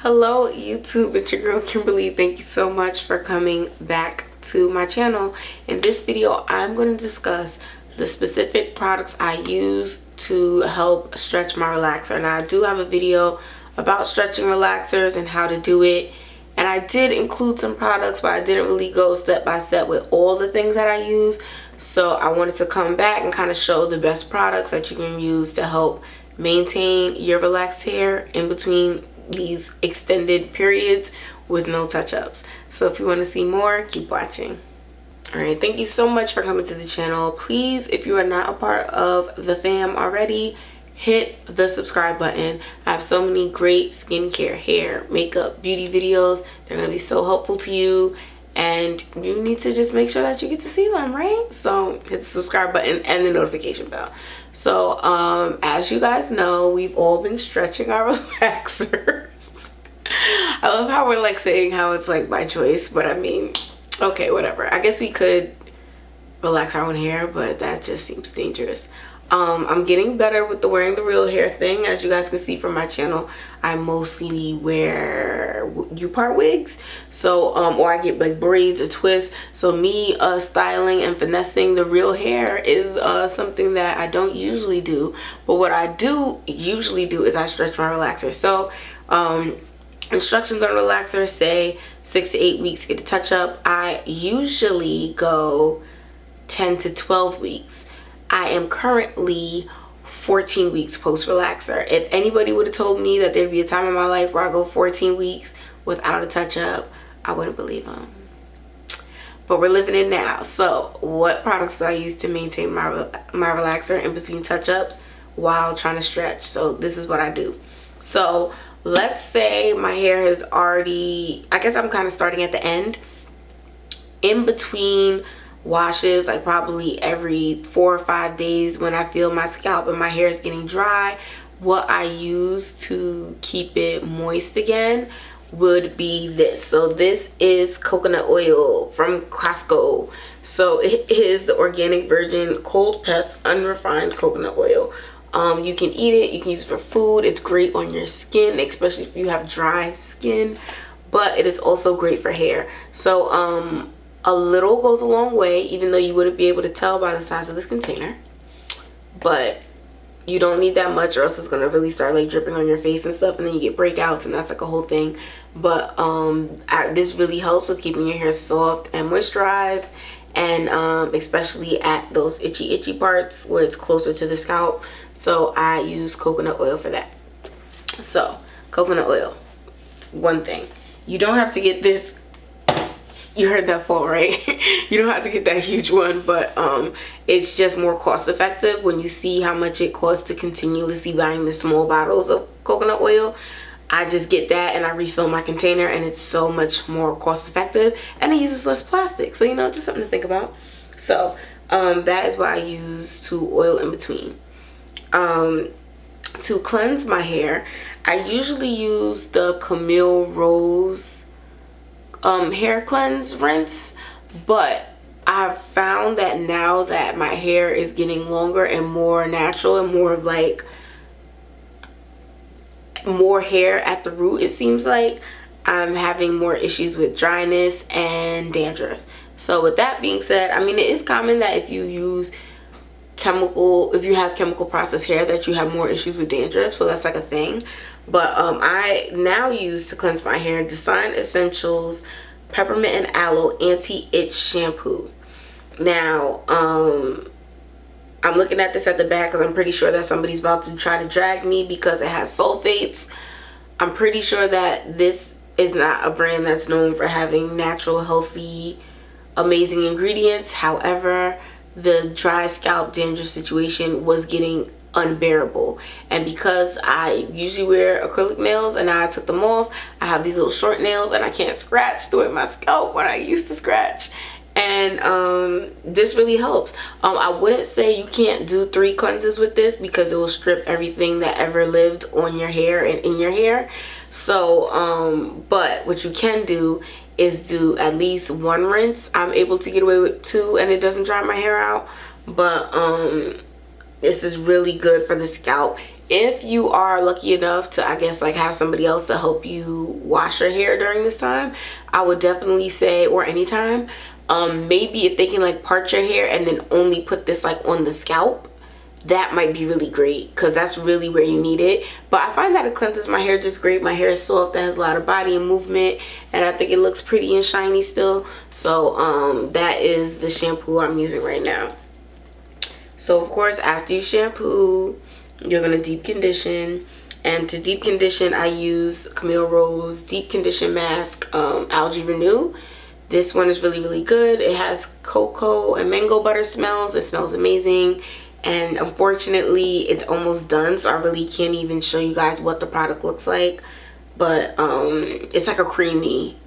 Hello YouTube, it's your girl Kimberly. Thank you so much for coming back to my channel. In this video, I'm going to discuss the specific products I use to help stretch my relaxer. Now, I do have a video about stretching relaxers and how to do it. And I did include some products, but I didn't really go step by step with all the things that I use. So I wanted to come back and kind of show the best products that you can use to help maintain your relaxed hair in between these extended periods with no touch-ups. So if you want to see more, keep watching. Alright, thank you so much for coming to the channel. Please, if you are not a part of the fam already, hit the subscribe button. I have so many great skincare, hair, makeup, beauty videos. They're going to be so helpful to you, and you need to just make sure that you get to see them, right? So hit the subscribe button and the notification bell. So as you guys know, we've all been stretching our relaxers. I love how we're like saying how it's like by choice, but I mean, okay, whatever. I guess we could relax our own hair, but that just seems dangerous. I'm getting better with the wearing the real hair thing. As you guys can see from my channel, I mostly wear U-part wigs, so or I get like braids or twists. So me styling and finessing the real hair is something that I don't usually do. But what I do usually do is I stretch my relaxer. So instructions on relaxer say 6 to 8 weeks to get a touch up. I usually go 10 to 12 weeks. I am currently 14 weeks post relaxer. If anybody would have told me that there'd be a time in my life where I go 14 weeks without a touch up, I wouldn't believe them. But we're living it now. So what products do I use to maintain my relaxer in between touch ups while trying to stretch? So this is what I do. So let's say my hair has already, I guess I'm kind of starting at the end. In between washes, like probably every 4 or 5 days, when I feel my scalp and my hair is getting dry, what I use to keep it moist again would be this. So this is coconut oil from Costco. So it is the organic virgin cold pressed unrefined coconut oil. You can eat it, you can use it for food. It's great on your skin, especially if you have dry skin, but it is also great for hair. So a little goes a long way, even though you wouldn't be able to tell by the size of this container. But you don't need that much, or else it's going to really start like dripping on your face and stuff, and then you get breakouts, and that's like a whole thing. But this really helps with keeping your hair soft and moisturized, and especially at those itchy parts where it's closer to the scalp. So I use coconut oil for that. So coconut oil, one thing, you don't have to get this. You heard that fall, right? You don't have to get that huge one, but it's just more cost effective when you see how much it costs to continuously buying the small bottles of coconut oil. I just get that and I refill my container, and it's so much more cost effective, and it uses less plastic. So, you know, just something to think about. So that is what I use to oil in between. To cleanse my hair, I usually use the Camille Rose hair cleanse rinse, but I've found that now that my hair is getting longer and more natural and more of like more hair at the root, it seems like I'm having more issues with dryness and dandruff. So with that being said, I mean, it is common that if you have chemical processed hair, that you have more issues with dandruff. So that's like a thing. But I now use, to cleanse my hair, Design Essentials Peppermint and Aloe Anti-Itch Shampoo. Now, I'm looking at this at the back because I'm pretty sure that somebody's about to try to drag me because it has sulfates. I'm pretty sure that this is not a brand that's known for having natural, healthy, amazing ingredients. However, the dry scalp dandruff situation was getting unbearable, and because I usually wear acrylic nails and now I took them off, I have these little short nails and I can't scratch the way my scalp when I used to scratch, and this really helps. I wouldn't say you can't do 3 cleanses with this because it will strip everything that ever lived on your hair and in your hair. So but what you can do is do at least 1 rinse. I'm able to get away with 2 and it doesn't dry my hair out, but this is really good for the scalp If you are lucky enough to, I guess, like have somebody else to help you wash your hair during this time, I would definitely say, or anytime, maybe if they can like part your hair and then only put this like on the scalp, that might be really great, because that's really where you need it. But I find that it cleanses my hair just great. My hair is soft, that has a lot of body and movement, and I think it looks pretty and shiny still. So that is the shampoo I'm using right now. So of course, after you shampoo, you're going to deep condition. And to deep condition, I use Camille Rose Deep Condition Mask, Algae Renew. This one is really, really good. It has cocoa and mango butter smells. It smells amazing. And unfortunately, it's almost done, so I really can't even show you guys what the product looks like. But it's like a creamy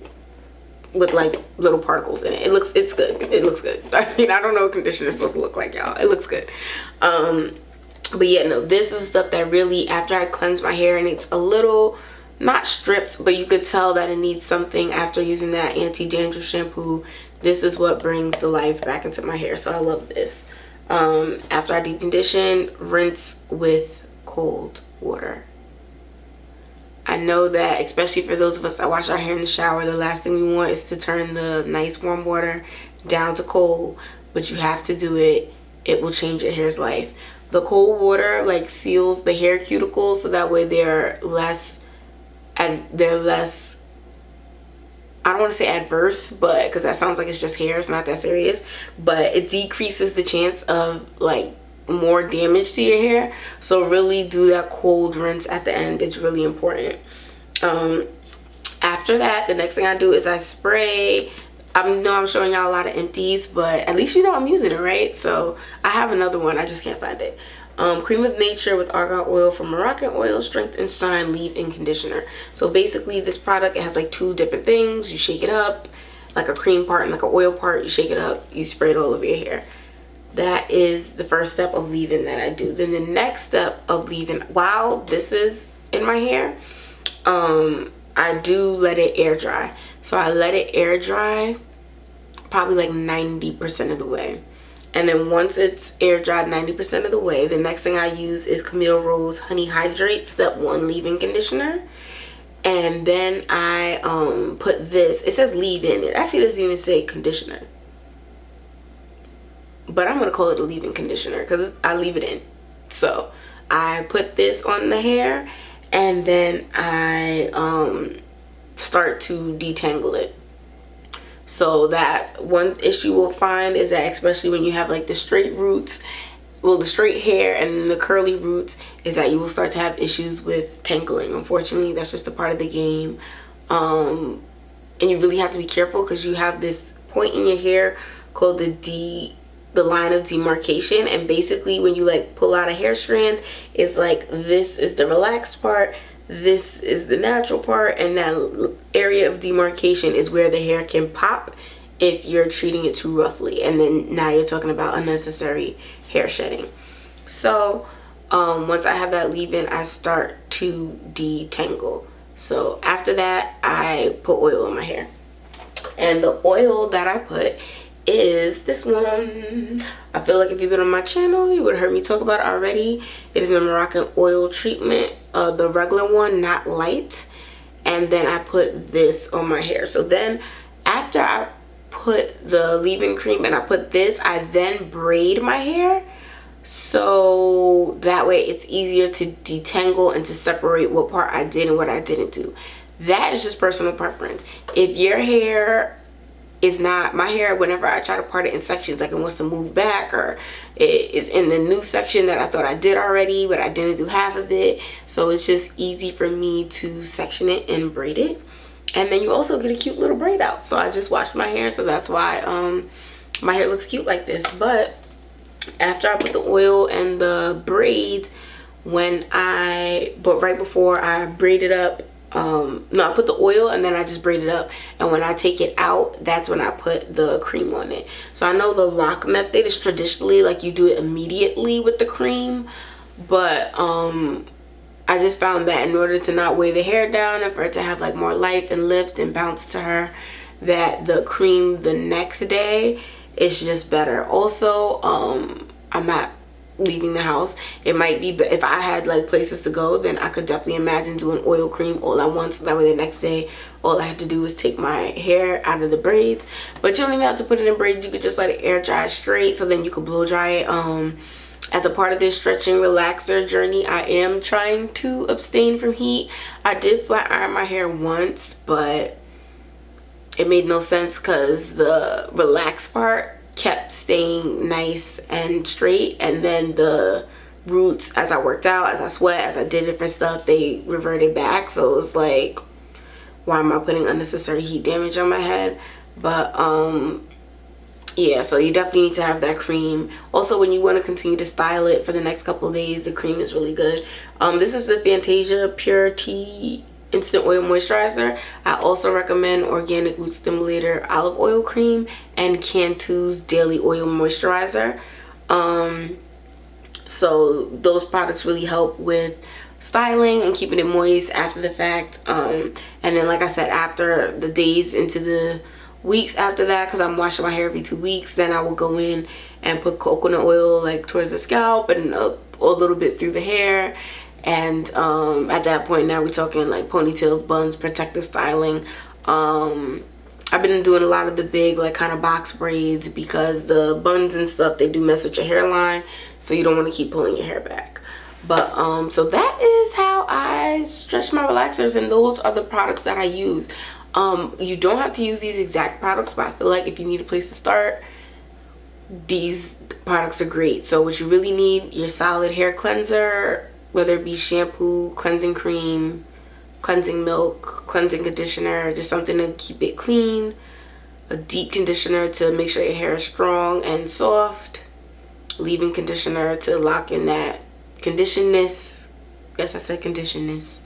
with like little particles in it. It's good. It looks good. I mean, I don't know what conditioner is supposed to look like, y'all. It looks good. But yeah, no, this is stuff that really, after I cleanse my hair and it's a little, not stripped, but you could tell that it needs something after using that anti-dandruff shampoo, this is what brings the life back into my hair. So I love this. After I deep condition, rinse with cold water. I know that, especially for those of us that wash our hair in the shower, the last thing we want is to turn the nice warm water down to cold, but you have to do it. It will change your hair's life. The cold water like seals the hair cuticles, so that way they're less, I don't want to say adverse, but because that sounds like it's just hair, it's not that serious, but it decreases the chance of like more damage to your hair. So really do that cold rinse at the end. It's really important. After that, the next thing I do is I spray. I know I'm showing y'all a lot of empties, but at least you know I'm using it, right? So I have another one, I just can't find it. Cream of Nature with Argan Oil from Morrocanoil Strength and Shine Leave-In Conditioner. So basically this product, it has like two different things. You shake it up, like a cream part and like an oil part. You shake it up, you spray it all over your hair. That is the first step of leave-in that I do. Then the next step of leave-in, while this is in my hair, I do let it air dry. So I let it air dry probably like 90% of the way. And then once it's air dried 90% of the way, the next thing I use is Camille Rose Honey Hydrate Step 1 Leave-In Conditioner. And then I put this, it says leave-in. It actually doesn't even say conditioner, but I'm going to call it a leave-in conditioner because I leave it in. So I put this on the hair, and then I start to detangle it. So that one issue we'll find is that, especially when you have like the straight roots, well, the straight hair and the curly roots, is that you will start to have issues with tangling. Unfortunately, that's just a part of the game. And you really have to be careful because you have this point in your hair called the line of demarcation. And basically when you like pull out a hair strand, it's like this is the relaxed part, this is the natural part, and that area of demarcation is where the hair can pop if you're treating it too roughly, and then now you're talking about unnecessary hair shedding. So once I have that leave-in, I start to detangle. So after that, I put oil on my hair, and the oil that I put is this one. I feel like if you've been on my channel, you would have heard me talk about it already. It is the Morrocanoil treatment, the regular one, not light. And then I put this on my hair. So then after I put the leave-in cream and I put this, I then braid my hair, so that way it's easier to detangle and to separate what part I did and what I didn't do. That is just personal preference. If your hair is not, my hair, whenever I try to part it in sections, like it wants to move back, or it is in the new section that I thought I did already but I didn't do half of it, so it's just easy for me to section it and braid it. And then you also get a cute little braid out. So I just washed my hair, so that's why my hair looks cute like this. But after I put the oil and the braid, but right before I braid it up, no, I put the oil and then I just braid it up, and when I take it out, that's when I put the cream on it. So I know the lock method is traditionally like you do it immediately with the cream, but I just found that in order to not weigh the hair down and for it to have like more life and lift and bounce to her, that the cream the next day is just better. Also, I'm not leaving the house. It might be, but if I had like places to go, then I could definitely imagine doing oil cream all at once. That way the next day all I had to do was take my hair out of the braids. But you don't even have to put it in braids. You could just let it air dry straight, so then you could blow dry it. As a part of this stretching relaxer journey, I am trying to abstain from heat. I did flat iron my hair once, but it made no sense because the relaxed part kept staying nice and straight, and then the roots, as I worked out, as I sweat, as I did different stuff, they reverted back. So it was like, why am I putting unnecessary heat damage on my head? But yeah, so you definitely need to have that cream. Also, when you want to continue to style it for the next couple of days, the cream is really good. This is the Fantasia Pure Tea Instant Oil Moisturizer. I also recommend Organic Root Stimulator Olive Oil Cream and Cantu's Daily Oil Moisturizer. So those products really help with styling and keeping it moist after the fact. And then, like I said, after the days into the weeks after that, because I'm washing my hair every 2 weeks, then I will go in and put coconut oil like towards the scalp and a little bit through the hair. And at that point, now we're talking like ponytails, buns, protective styling. I've been doing a lot of the big like kind of box braids, because the buns and stuff, they do mess with your hairline, so you don't want to keep pulling your hair back. But so that is how I stretch my relaxers, and those are the products that I use. You don't have to use these exact products, but I feel like if you need a place to start, these products are great. So what you really need, your solid hair cleanser, whether it be shampoo, cleansing cream, cleansing milk, cleansing conditioner, just something to keep it clean, a deep conditioner to make sure your hair is strong and soft, leave-in conditioner to lock in that conditionness. Yes, I said conditionness.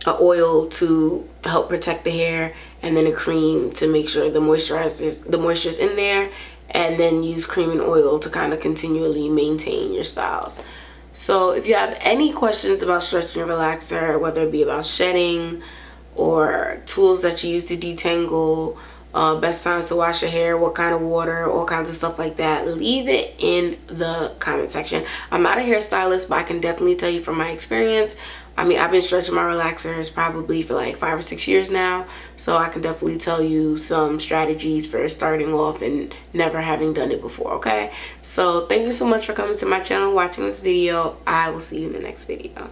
A oil to help protect the hair, and then a cream to make sure the moisture's in there, and then use cream and oil to kind of continually maintain your styles. So if you have any questions about stretching your relaxer, whether it be about shedding or tools that you use to detangle, best times to wash your hair, what kind of water, all kinds of stuff like that, leave it in the comment section. I'm not a hairstylist, but I can definitely tell you from my experience. I mean, I've been stretching my relaxers probably for like 5 or 6 years now, so I can definitely tell you some strategies for starting off and never having done it before, okay? So thank you so much for coming to my channel, watching this video. I will see you in the next video.